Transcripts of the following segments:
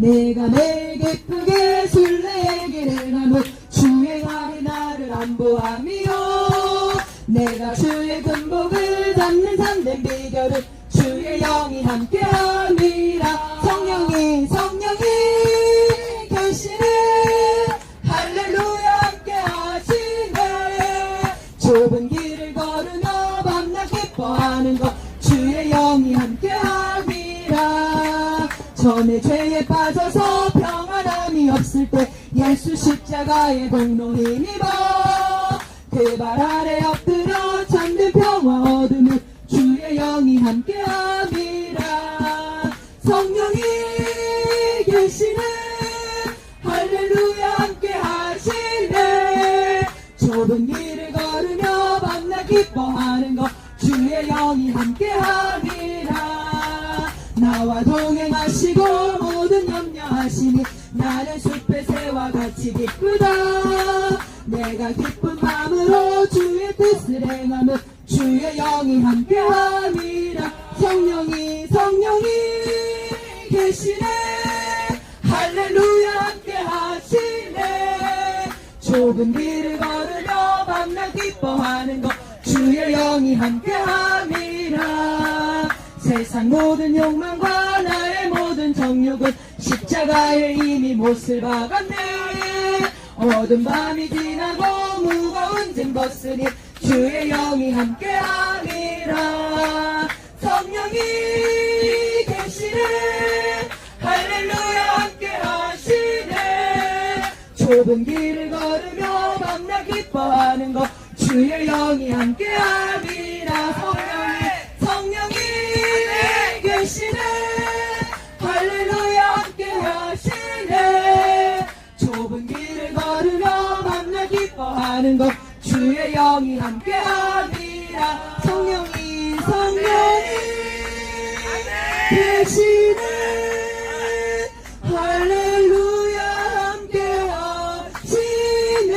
내가 매일 기쁘게 술래기를 하며 주의 날이 나를 안보함이요. 내가 주의 군복을 잡는 참된 비결은 주의 영이 함께함이라. 성령이 계시네. 할렐루야 함께하시네. 좁은 길을 걸으며 밤낮 기뻐하는 것 주의 영이 함께함이라. 전에 죄에 빠져서 평안함이 없을 때 예수 십자가의 공로 힘입어 그 발 아래 엎드려 참된 평화 얻으면 주의 영이 함께함이라. 성령이 계시네. 할렐루야 함께하시네. 좁은 길을 걸으며 밤낮 기뻐하는 것 주의 영이 함께함이라. 나와 동행하시고 모든 염려하시니 나는 숲의 새와 같이 기쁘다. 내가 기쁜 마음으로 주의 뜻을 행하며 주의 영이 함께함이라. 성령이 계시네. 할렐루야 함께하시네. 좁은 길을 걸으며 밤낮 기뻐하는 것 주의 영이 함께함이라. 세상 모든 욕망과 나의 모든 정욕은 십자가에 이미 못을 박았네. 어두운 밤이 지나고 무거운 짐 벗으니 주의 영이 함께함이라. 성령이 계시네. 할렐루야 함께하시네. 좁은 길을 걸으며 밤낮 기뻐하는 것 주의 영이 함께함이라. 성령이 계시네. 할렐루야 함께하시네. 좁은 길을 걸으며 밤낮 기뻐하는 것 주의 영이 함께함이라. 성령이 계시네. 할렐루야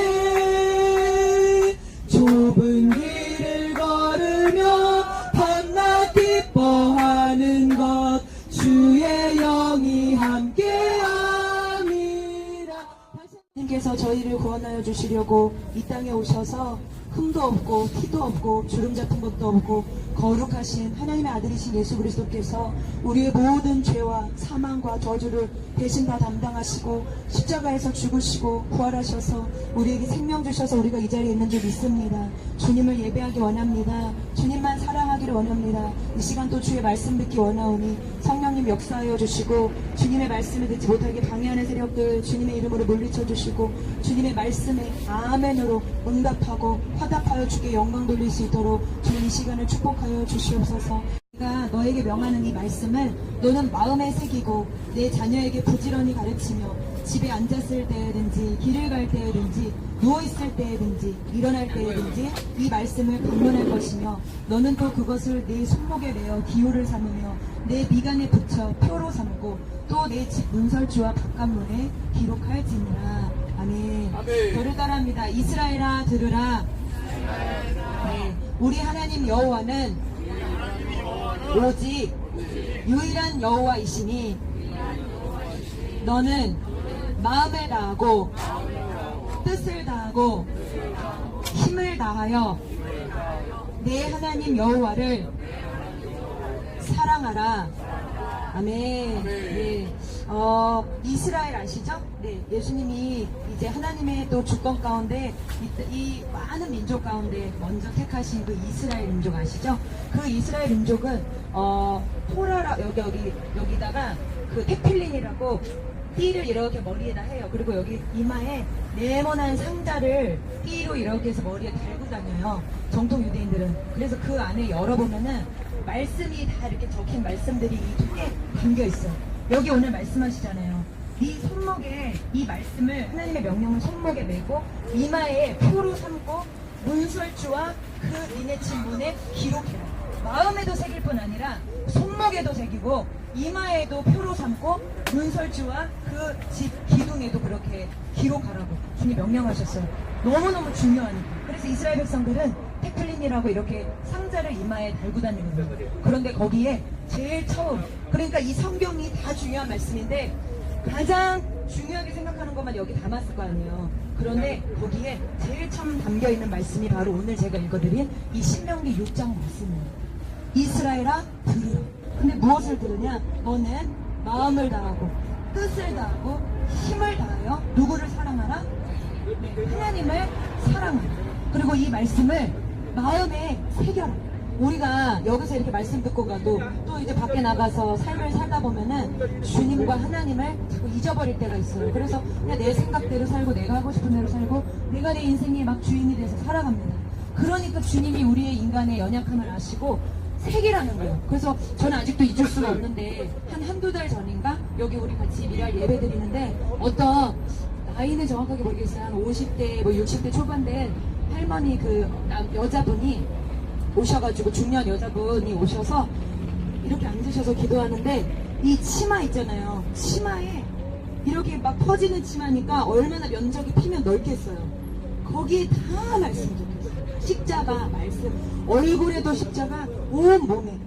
함께하시네. 좁은 길을 걸으며 밤낮 기뻐하는 것 주의 영이 함께함이라. 하나님께서 저희를 구원하여 주시려고 이 땅에 오셔서 흠도 없고 티도 없고 주름 잡힌 것도 없고 거룩하신 하나님의 아들이신 예수 그리스도께서 우리의 모든 죄와 사망과 저주를 대신 다 담당하시고 십자가에서 죽으시고 부활하셔서 우리에게 생명 주셔서 우리가 이 자리에 있는 줄 믿습니다. 주님을 예배하기 원합니다. 주님만 사랑하기를 원합니다. 이 시간 또 주의 말씀 듣기 원하오니 성령님 역사하여 주시고 주님의 말씀을 듣지 못하게 방해하는 세력들 주님의 이름으로 물리쳐 주시고 주님의 말씀에 아멘으로 응답하고 화답하여 주께 영광 돌릴 수 있도록 주님 이 시간을 축복하여 주시옵소서. 내가 너에게 명하는 이 말씀을 너는 마음에 새기고 내 자녀에게 부지런히 가르치며 집에 앉았을 때든지 길을 갈 때든지 누워있을 때든지 일어날 때든지 이 말씀을 강론할 것이며 너는 또 그것을 내 손목에 매어 기호를 삼으며 내 미간에 붙여 표로 삼고 또 내 집 문설주와 바깥문에 기록할지니라. 아멘. 저를 따라합니다. 이스라엘아 들으라. 네. 우리 하나님 여호와는 오직 유일한 여호와이시니 너는 마음을 다하고 뜻을 다하고 힘을 다하여 내 하나님 여호와를 사랑하라. 아멘. 네. 이스라엘 아시죠? 네. 예수님이 이제 하나님의 또 주권 가운데 이 많은 민족 가운데 먼저 택하신 그 이스라엘 민족 아시죠? 그 이스라엘 민족은 토라라 여기다가 그 테필린이라고 띠를 이렇게 머리에다 해요. 그리고 여기 이마에 네모난 상자를 띠로 이렇게 해서 머리에 달고 다녀요. 정통 유대인들은. 그래서 그 안에 열어보면은 말씀이 다 이렇게 적힌 말씀들이 이 통에 담겨 있어요. 여기 오늘 말씀하시잖아요. 이 손목에 이 말씀을 하나님의 명령을 손목에 메고 이마에 표로 삼고 문설주와 그 니네 친문에 기록해라. 마음에도 새길 뿐 아니라 손목에도 새기고 이마에도 표로 삼고 문설주와 그 집 기둥에도 그렇게 기록하라고 주님 명령하셨어요. 너무너무 중요하니까. 그래서 이스라엘 백성들은 테클린이라고 이렇게 상자를 이마에 달고 다니는 거예요. 그런데 거기에 제일 처음, 그러니까 이 성경이 다 중요한 말씀인데 가장 중요하게 생각하는 것만 여기 담았을 거 아니에요. 그런데 거기에 제일 처음 담겨있는 말씀이 바로 오늘 제가 읽어드린 이 신명기 6장 말씀이에요. 이스라엘아 들으라. 근데 무엇을 들으냐? 너는 마음을 다하고 뜻을 다하고 힘을 다하여 누구를 사랑하라? 하나님을 사랑하라. 그리고 이 말씀을 마음에 새겨라. 우리가 여기서 이렇게 말씀 듣고 가도 또 이제 밖에 나가서 삶을 살다 보면은 주님과 하나님을 자꾸 잊어버릴 때가 있어요. 그래서 그냥 내 생각대로 살고 내가 하고 싶은 대로 살고 내가 내 인생이 막 주인이 돼서 살아갑니다. 그러니까 주님이 우리의 인간의 연약함을 아시고 색이라는 거예요. 그래서 저는 아직도 잊을 수가 없는데 한두 달 전인가 여기 우리 같이 미랄 예배 드리는데 어떤 나이는 정확하게 모르겠어요. 한 50대 뭐 60대 초반 된 할머니 여자분이 오셔가지고 중년 여자분이 오셔서 이렇게 앉으셔서 기도하는데 이 치마 있잖아요. 치마에 이렇게 막 퍼지는 치마니까 얼마나 면적이 피면 넓겠어요. 거기에 다 말씀 적혀있어요. 십자가 말씀, 얼굴에도 십자가, 온 몸에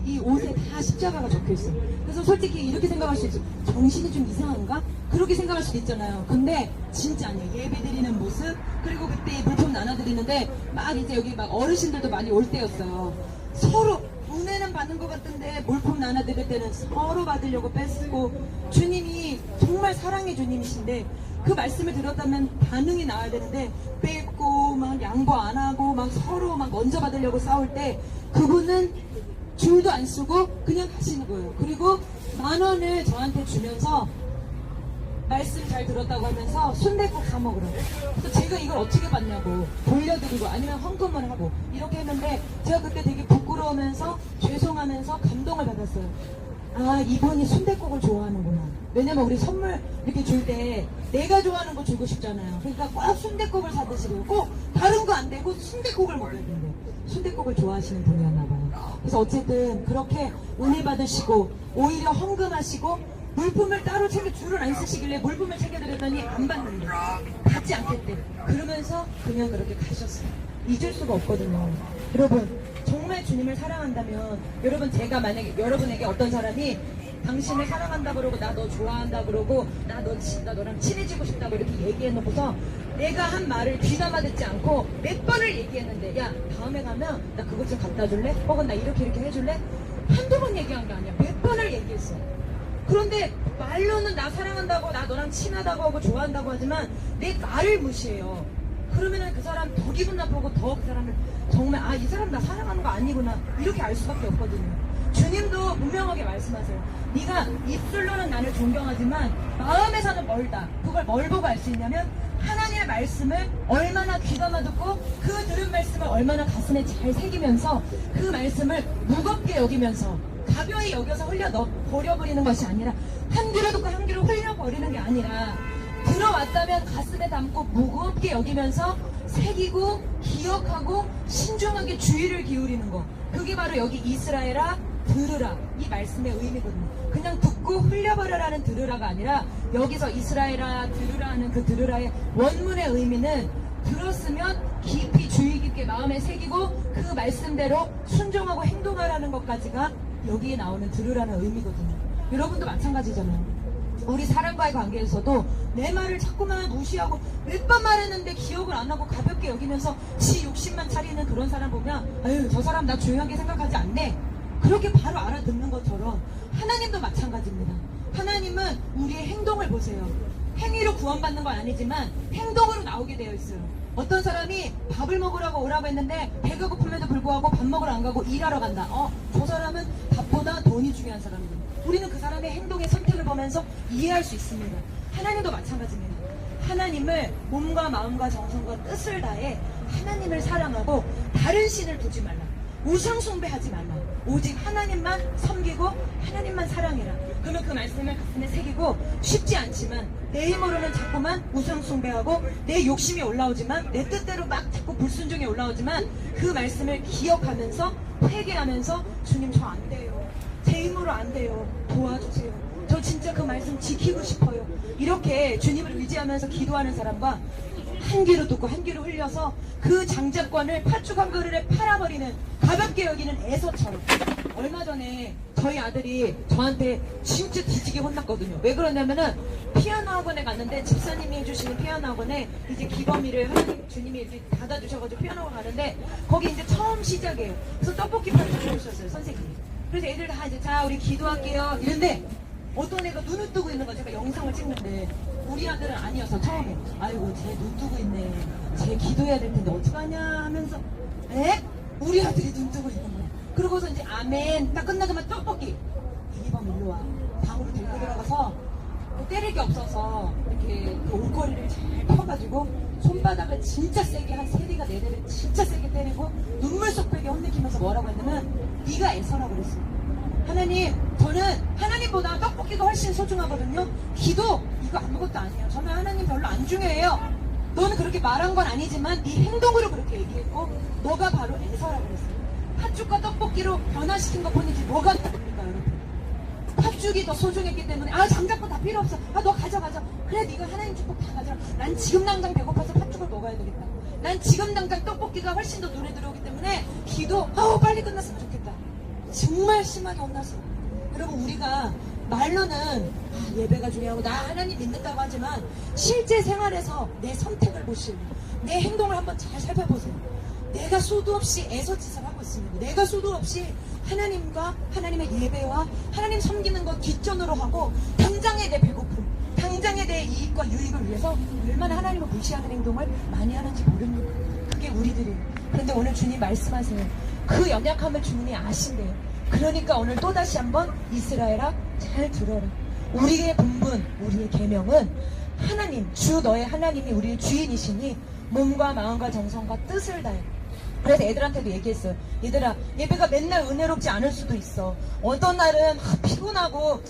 이 옷에 다 십자가가 적혀있어요. 그래서 솔직히 이렇게 생각할 수 있어요. 정신이 좀 이상한가? 그렇게 생각할 수도 있잖아요. 근데 진짜 아니에요. 예배 드리는 모습, 그리고 그때 물품 나눠드리는데 막 이제 여기 막 어르신들도 많이 올 때였어요. 서로 은혜는 받는 것 같은데 물품 나눠드릴 때는 서로 받으려고 뺏고, 주님이 정말 사랑의 주님이신데 그 말씀을 들었다면 반응이 나와야 되는데 뺏고 막 양보 안 하고 막 서로 막 먼저 받으려고 싸울 때 그분은 줄도 안 쓰고 그냥 가시는 거예요. 그리고 10,000원을 저한테 주면서 말씀 잘 들었다고 하면서 순댓국 사 먹으라고. 그래서 제가 이걸 어떻게 받냐고 돌려드리고 아니면 헌금을 하고 이렇게 했는데 제가 그때 되게 부끄러우면서 죄송하면서 감동을 받았어요. 아, 이분이 순댓국을 좋아하는구나. 왜냐면 우리 선물 이렇게 줄 때 내가 좋아하는 거 주고 싶잖아요. 그러니까 꼭 순댓국을 사드시고 꼭 다른 거 안 되고 순댓국을 먹어야 된대. 순댓국을 좋아하시는 분이었나 봐요. 그래서 어쨌든 그렇게 은혜 받으시고 오히려 헌금하시고 물품을 따로 챙겨 줄을 안 쓰시길래 물품을 챙겨드렸더니 안 받는데 받지 않겠대. 그러면서 그냥 그렇게 가셨어요. 잊을 수가 없거든요. 여러분 정말 주님을 사랑한다면 여러분 제가 만약에 여러분에게 어떤 사람이 당신을 사랑한다 그러고 나 너 좋아한다 그러고 나 너랑 친해지고 싶다고 이렇게 얘기해놓고서 내가 한 말을 귀담아 듣지 않고 몇 번을 얘기했는데 야 다음에 가면 나 그것 좀 갖다 줄래? 혹은 나 이렇게 해줄래? 한두 번 얘기한 게 아니야. 몇 번을 얘기했어. 그런데 말로는 나 사랑한다고 나 너랑 친하다고 하고 좋아한다고 하지만 내 말을 무시해요. 그러면은 그 사람 더 기분 나쁘고 더 그 사람을 정말 아 이 사람 나 사랑하는 거 아니구나 이렇게 알 수밖에 없거든요. 주님도 분명하게 말씀하세요. 네가 입술로는 나를 존경하지만 마음에서는 멀다. 그걸 뭘 보고 알 수 있냐면 하나님의 말씀을 얼마나 귀담아 듣고 그 들은 말씀을 얼마나 가슴에 잘 새기면서 그 말씀을 무겁게 여기면서 가벼이 여겨서 버려버리는 것이 아니라 한 귀로 듣고 한 귀로 흘려버리는 게 아니라 들어왔다면 가슴에 담고 무겁게 여기면서 새기고 기억하고 신중하게 주의를 기울이는 거. 그게 바로 여기 이스라엘아 들으라 이 말씀의 의미거든요. 그냥 듣고 흘려버려라는 들으라가 아니라 여기서 이스라엘아 들으라 하는 그 들으라의 원문의 의미는 들었으면 깊이 주의 깊게 마음에 새기고 그 말씀대로 순종하고 행동하라는 것까지가 여기에 나오는 들으라는 의미거든요. 여러분도 마찬가지잖아요. 우리 사람과의 관계에서도 내 말을 자꾸만 무시하고 몇 번 말했는데 기억을 안 하고 가볍게 여기면서 지 욕심만 차리는 그런 사람 보면 아유 저 사람 나 중요하게 생각하지 않네. 그렇게 바로 알아듣는 것처럼 하나님도 마찬가지입니다. 하나님은 우리의 행동을 보세요. 행위로 구원받는 건 아니지만 행동으로 나오게 되어 있어요. 어떤 사람이 밥을 먹으라고 오라고 했는데 배가 고픔에도 불구하고 밥 먹으러 안 가고 일하러 간다. 저 사람은 밥보다 돈이 중요한 사람이거든요. 우리는 그 사람의 행동의 선택을 보면서 이해할 수 있습니다. 하나님도 마찬가지입니다. 하나님을 몸과 마음과 정성과 뜻을 다해 하나님을 사랑하고 다른 신을 두지 말라. 우상 숭배하지 말라. 오직 하나님만 섬기고 하나님만 사랑해라. 그러면 그 말씀을 가슴에 새기고 쉽지 않지만 내 힘으로는 자꾸만 우상 숭배하고 내 욕심이 올라오지만 내 뜻대로 막 자꾸 불순종이 올라오지만 그 말씀을 기억하면서 회개하면서 주님 저 안 돼요. 제 힘으로 안 돼요. 도와주세요. 저 진짜 그 말씀 지키고 싶어요. 이렇게 주님을 의지하면서 기도하는 사람과 한 귀로 듣고 한 귀로 흘려서 그 장자권을 팥죽 한 그릇에 팔아버리는, 가볍게 여기는 애서처럼. 얼마 전에 저희 아들이 저한테 진짜 뒤지게 혼났거든요. 왜 그러냐면은 피아노 학원에 갔는데, 집사님이 해주시는 피아노 학원에 이제 기범이를 하나님 주님이 이제 닫아주셔가지고 피아노 학원 가는데, 거기 이제 처음 시작이에요. 그래서 떡볶이 팔고 오셨어요, 선생님이. 그래서 애들 다 이제 자 우리 기도할게요 이런데, 어떤 애가 눈을 뜨고 있는 거, 제가 영상을 찍는데 우리 아들은 아니어서 처음에 아이고 쟤 눈 뜨고 있네, 쟤 기도해야 될 텐데 어떡하냐 하면서, 에? 우리 아들이 눈 뜨고 있는 거야. 그러고서 이제 아멘 딱 끝나자마자 떡볶이, 이기범 일로 와. 방으로 데리고 들어가서 뭐 때릴 게 없어서 이렇게 그 옷걸이를 잘 펴가지고 손바닥을 진짜 세게 한 3대가 4대를 진짜 세게 때리고 눈물 쏙 빼게 혼내키면서 뭐라고 했냐면, 네가 애서라고 그랬어요. 하나님, 저는 하나님보다 떡볶이가 훨씬 소중하거든요. 기도 이거 아무것도 아니에요. 저는 하나님 별로 안 중요해요. 너는 그렇게 말한 건 아니지만 네 행동으로 그렇게 얘기했고, 너가 바로 애서라고 그랬어요. 팥죽과 떡볶이로 변화시킨 것 뿐이지 뭐가 다릅니까, 여러분? 팥죽이 더 소중했기 때문에 장작권 다 필요 없어. 너 가져가자. 그래, 네가 하나님 축복 다 가져라. 난 지금 당장 배고파서 팥죽을 먹어야 되겠다. 난 지금 당장 떡볶이가 훨씬 더 눈에 들어오기 때문에 기도 빨리 끝났으면 좋겠다. 정말 심하게 혼났어요. 여러분, 우리가 말로는 예배가 중요하고 나 하나님 믿는다고 하지만 실제 생활에서 내 선택을 보시고 내 행동을 한번 잘 살펴보세요. 내가 수도 없이 애서짓을 하고 있습니다. 내가 수도 없이 하나님과 하나님의 예배와 하나님 섬기는 것 뒷전으로 하고, 당장의 내 배고픔, 당장의 내 이익과 유익을 위해서 얼마나 하나님을 무시하는 행동을 많이 하는지 모릅니다. 그게 우리들이에요. 그런데 오늘 주님 말씀하세요. 그 연약함을 주님이 아신대요. 그러니까 오늘 또다시 한번 이스라엘아 잘 들어라. 우리의 본분, 우리의 계명은 하나님, 주 너의 하나님이 우리의 주인이시니 몸과 마음과 정성과 뜻을 다해. 그래서 애들한테도 얘기했어요. 얘들아, 예배가 맨날 은혜롭지 않을 수도 있어. 어떤 날은 피곤하고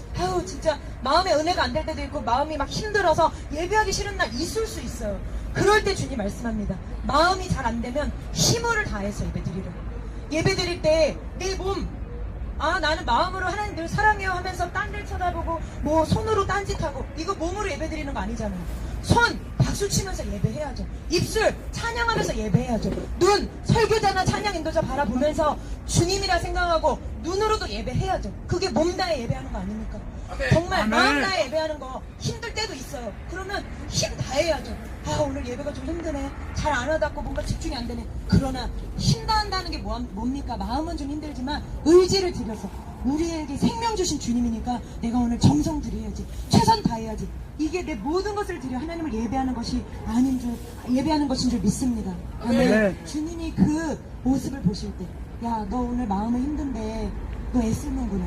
진짜 마음에 은혜가 안 될 때도 있고 마음이 막 힘들어서 예배하기 싫은 날 있을 수 있어요. 그럴 때 주님 말씀합니다. 마음이 잘 안 되면 힘을 다해서 예배 드리라. 예배 드릴 때 내 몸, 나는 마음으로 하나님 늘 사랑해요 하면서 딴 데 쳐다보고 뭐 손으로 딴짓하고 이거 몸으로 예배 드리는 거 아니잖아요. 손 박수 치면서 예배해야죠. 입술 찬양하면서 예배해야죠. 눈 설교자나 찬양 인도자 바라보면서 주님이라 생각하고 눈으로도 예배해야죠. 그게 몸 다해 예배하는 거 아닙니까? 정말 마음 다해 예배하는 거 힘들 때도 있어요. 그러면 힘 다해야죠. 오늘 예배가 좀 힘드네, 잘 안 와닿고 뭔가 집중이 안 되네. 그러나 힘 다한다는 게 뭡니까? 마음은 좀 힘들지만 의지를 들여서 우리에게 생명 주신 주님이니까 내가 오늘 정성 들여야지, 최선 다해야지. 이게 내 모든 것을 들여 하나님을 예배하는 것이 아닌 줄, 예배하는 것인 줄 믿습니다. 아멘. 주님이 그 모습을 보실 때, 야, 너 오늘 마음은 힘든데 너 애쓰는구나.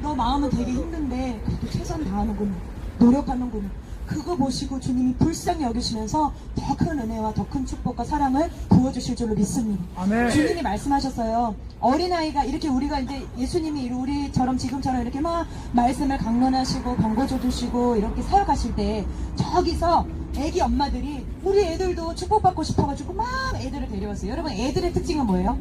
너 마음은 되게 힘든데 그래도 최선 다하는구나. 노력하는구나. 그거 보시고 주님이 불쌍히 여기시면서 더 큰 은혜와 더 큰 축복과 사랑을 부어주실 줄로 믿습니다. 아멘. 주님이 말씀하셨어요. 어린아이가 이렇게, 우리가 이제 예수님이 우리처럼 지금처럼 이렇게 막 말씀을 강론하시고 권고줘 주시고 이렇게 사역하실 때 저기서 애기 엄마들이 우리 애들도 축복받고 싶어가지고 막 애들을 데려왔어요. 여러분, 애들의 특징은 뭐예요?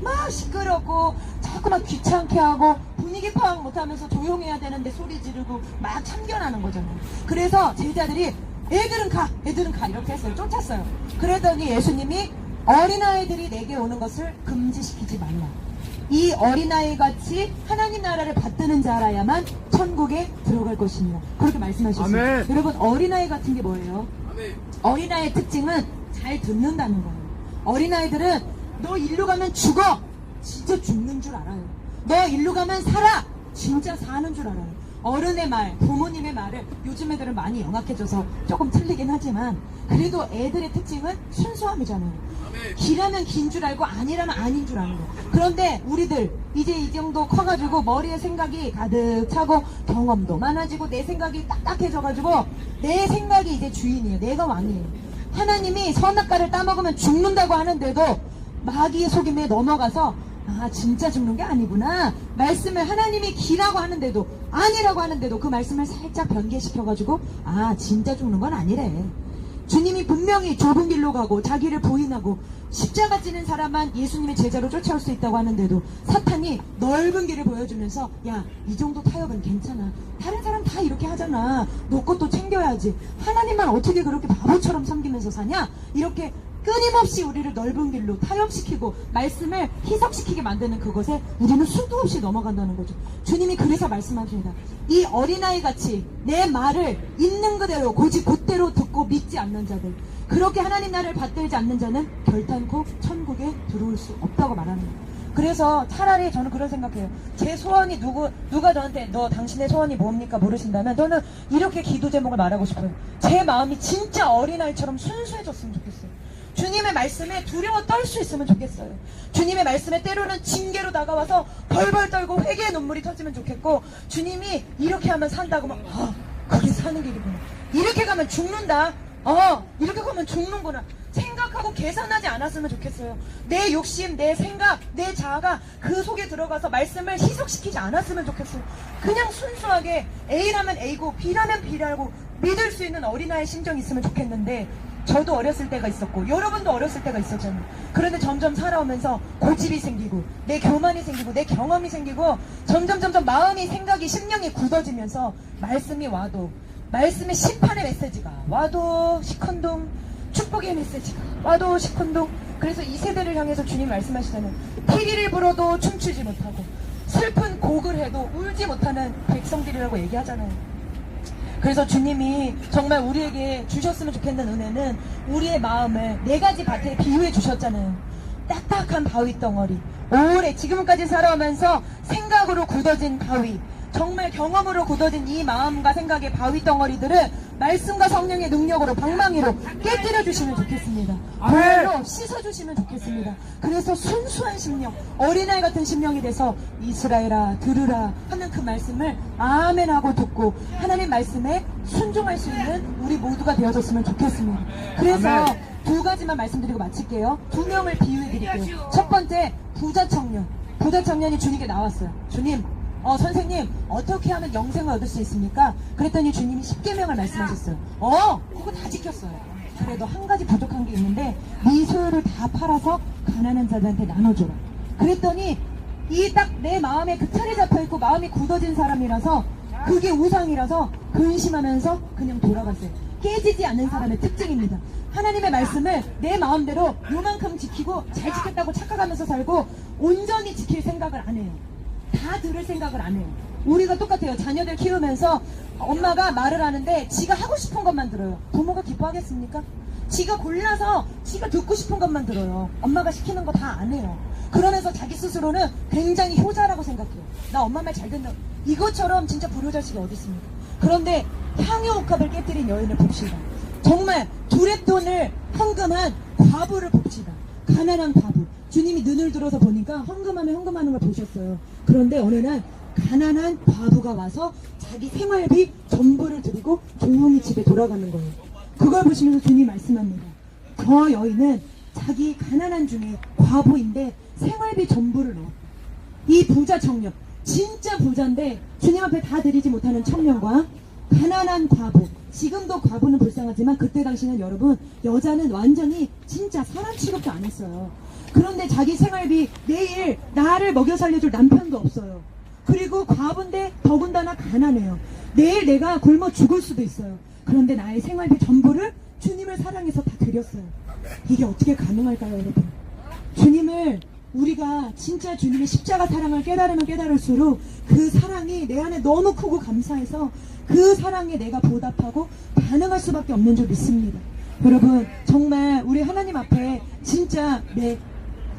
막 시끄럽고 자꾸만 귀찮게 하고 분위기 파악 못하면서 조용해야 되는데 소리 지르고 막 참견하는 거잖아요. 그래서 제자들이 애들은 가 이렇게 했어요. 쫓았어요. 그러더니 예수님이 어린아이들이 내게 오는 것을 금지시키지 말라. 이 어린아이 같이 하나님 나라를 받드는 자라야만 천국에 들어갈 것입니다. 그렇게 말씀하셨어요. 아멘. 여러분, 어린아이 같은 게 뭐예요? 아멘. 어린아이의 특징은 잘 듣는다는 거예요. 어린아이들은 너 일로 가면 죽어, 진짜 죽는 줄 알아요. 너 일로 가면 살아, 진짜 사는 줄 알아요. 어른의 말, 부모님의 말을 요즘 애들은 많이 영악해져서 조금 틀리긴 하지만 그래도 애들의 특징은 순수함이잖아요. 길하면 긴 줄 알고 아니라면 아닌 줄 아는 거예요. 그런데 우리들 이제 이 정도 커가지고 머리에 생각이 가득 차고 경험도 많아지고 내 생각이 딱딱해져가지고 내 생각이 이제 주인이에요. 내가 왕이에요. 하나님이 선악과를 따먹으면 죽는다고 하는데도 마귀의 속임에 넘어가서 진짜 죽는 게 아니구나. 말씀을 하나님이 기라고 하는데도 아니라고 하는데도 그 말씀을 살짝 변개시켜가지고 진짜 죽는 건 아니래. 주님이 분명히 좁은 길로 가고 자기를 부인하고 십자가 지는 사람만 예수님의 제자로 쫓아올 수 있다고 하는데도 사탄이 넓은 길을 보여주면서 야, 이 정도 타협은 괜찮아. 다른 사람 다 이렇게 하잖아. 너 것도 챙겨야지. 하나님만 어떻게 그렇게 바보처럼 섬기면서 사냐? 이렇게 끊임없이 우리를 넓은 길로 타협시키고 말씀을 희석시키게 만드는 그것에 우리는 수도 없이 넘어간다는 거죠. 주님이 그래서 말씀하십니다. 이 어린아이 같이 내 말을 있는 그대로 고지 곧대로 듣고 믿지 않는 자들, 그렇게 하나님 나라를 받들지 않는 자는 결단코 천국에 들어올 수 없다고 말하는 거예요. 그래서 차라리 저는 그런 생각해요. 제 소원이 누가 저한테 너 당신의 소원이 뭡니까 물으신다면 저는 이렇게 기도 제목을 말하고 싶어요. 제 마음이 진짜 어린아이처럼 순수해졌으면 좋겠어요. 주님의 말씀에 두려워 떨 수 있으면 좋겠어요. 주님의 말씀에 때로는 징계로 다가와서 벌벌 떨고 회개의 눈물이 터지면 좋겠고, 주님이 이렇게 하면 산다고 하면 그게 사는 길이구나. 이렇게 가면 죽는다. 이렇게 가면 죽는구나. 생각하고 계산하지 않았으면 좋겠어요. 내 욕심, 내 생각, 내 자아가 그 속에 들어가서 말씀을 희석시키지 않았으면 좋겠어요. 그냥 순수하게 A라면 A고 B라면 B라고 믿을 수 있는 어린아이의 심정이 있으면 좋겠는데, 저도 어렸을 때가 있었고 여러분도 어렸을 때가 있었잖아요. 그런데 점점 살아오면서 고집이 생기고 내 교만이 생기고 내 경험이 생기고 점점 마음이, 생각이, 심령이 굳어지면서 말씀이 와도, 말씀의 심판의 메시지가 와도 시큰둥, 축복의 메시지가 와도 시큰둥. 그래서 이 세대를 향해서 주님 말씀하시잖아요. 피리를 불어도 춤추지 못하고 슬픈 곡을 해도 울지 못하는 백성들이라고 얘기하잖아요. 그래서 주님이 정말 우리에게 주셨으면 좋겠는 은혜는 우리의 마음을 네 가지 밭에 비유해 주셨잖아요. 딱딱한 바위 덩어리, 오래 지금까지 살아오면서 생각으로 굳어진 바위, 정말 경험으로 굳어진 이 마음과 생각의 바위 덩어리들을 말씀과 성령의 능력으로 방망이로 깨뜨려 주시면 좋겠습니다. 불로 씻어 주시면 좋겠습니다. 그래서 순수한 심령, 어린아이 같은 심령이 돼서 이스라엘아 들으라 하는 그 말씀을 아멘 하고 듣고 하나님 말씀에 순종할 수 있는 우리 모두가 되어졌으면 좋겠습니다. 그래서 아멘. 두 가지만 말씀드리고 마칠게요. 두 명을 비유해 드릴게요. 첫 번째, 부자 청년. 부자 청년이 주님께 나왔어요. 주님, 선생님, 어떻게 하면 영생을 얻을 수 있습니까? 그랬더니 주님이 10계명을 말씀하셨어요. 그거 다 지켰어요. 그래도 한 가지 부족한 게 있는데 네 소유를 다 팔아서 가난한 자들한테 나눠줘라. 그랬더니 이 딱 내 마음에 그 틀이 잡혀있고 마음이 굳어진 사람이라서, 그게 우상이라서 근심하면서 그냥 돌아갔어요. 깨지지 않는 사람의 특징입니다. 하나님의 말씀을 내 마음대로 요만큼 지키고 잘 지켰다고 착각하면서 살고 온전히 지킬 생각을 안 해요. 다 들을 생각을 안 해요. 우리가 똑같아요. 자녀들 키우면서 엄마가 말을 하는데 지가 하고 싶은 것만 들어요. 부모가 기뻐하겠습니까? 지가 골라서 지가 듣고 싶은 것만 들어요. 엄마가 시키는 거 다 안 해요. 그러면서 자기 스스로는 굉장히 효자라고 생각해요. 나 엄마 말 잘 듣는, 이것처럼 진짜 불효자식이 어디 있습니까? 그런데 향유옥합을 깨뜨린 여인을 봅시다. 정말 두랫돈을 헌금한 과부를 봅시다. 가난한 과부. 주님이 눈을 들어서 보니까 헌금하면 헌금하는 걸 보셨어요. 그런데 어느 날 가난한 과부가 와서 자기 생활비 전부를 드리고 조용히 집에 돌아가는 거예요. 그걸 보시면서 주님이 말씀합니다. 저 여인은 자기 가난한 중에 과부인데 생활비 전부를 넣었다. 이 부자 청년, 진짜 부자인데 주님 앞에 다 드리지 못하는 청년과 가난한 과부, 지금도 과부는 불쌍하지만 그때 당시는 여러분, 여자는 완전히 진짜 사람 취급도 안 했어요. 그런데 자기 생활비, 내일 나를 먹여 살려줄 남편도 없어요. 그리고 과부인데 더군다나 가난해요. 내일 내가 굶어 죽을 수도 있어요. 그런데 나의 생활비 전부를 주님을 사랑해서 다 드렸어요. 이게 어떻게 가능할까요, 여러분? 주님을, 우리가 진짜 주님의 십자가 사랑을 깨달으면 깨달을수록 그 사랑이 내 안에 너무 크고 감사해서 그 사랑에 내가 보답하고 반응할 수밖에 없는 줄 믿습니다. 여러분, 정말 우리 하나님 앞에 진짜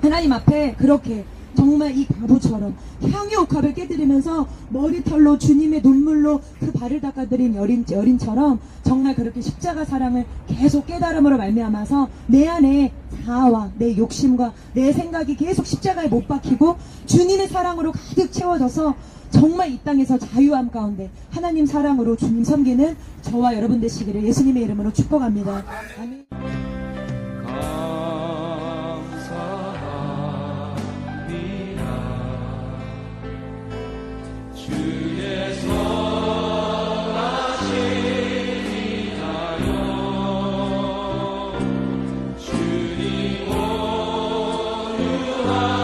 하나님 앞에 그렇게 정말 이 과부처럼 향유옥합을 깨뜨리면서 머리털로 주님의 눈물로 그 발을 닦아드린 여린처럼 정말 그렇게 십자가 사랑을 계속 깨달음으로 말미암아서 내 안에 자아와 내 욕심과 내 생각이 계속 십자가에 못 박히고 주님의 사랑으로 가득 채워져서 정말 이 땅에서 자유함 가운데 하나님 사랑으로 주님 섬기는 저와 여러분 되시기를 예수님의 이름으로 축복합니다. 아멘. 주의 선하심이하여 구하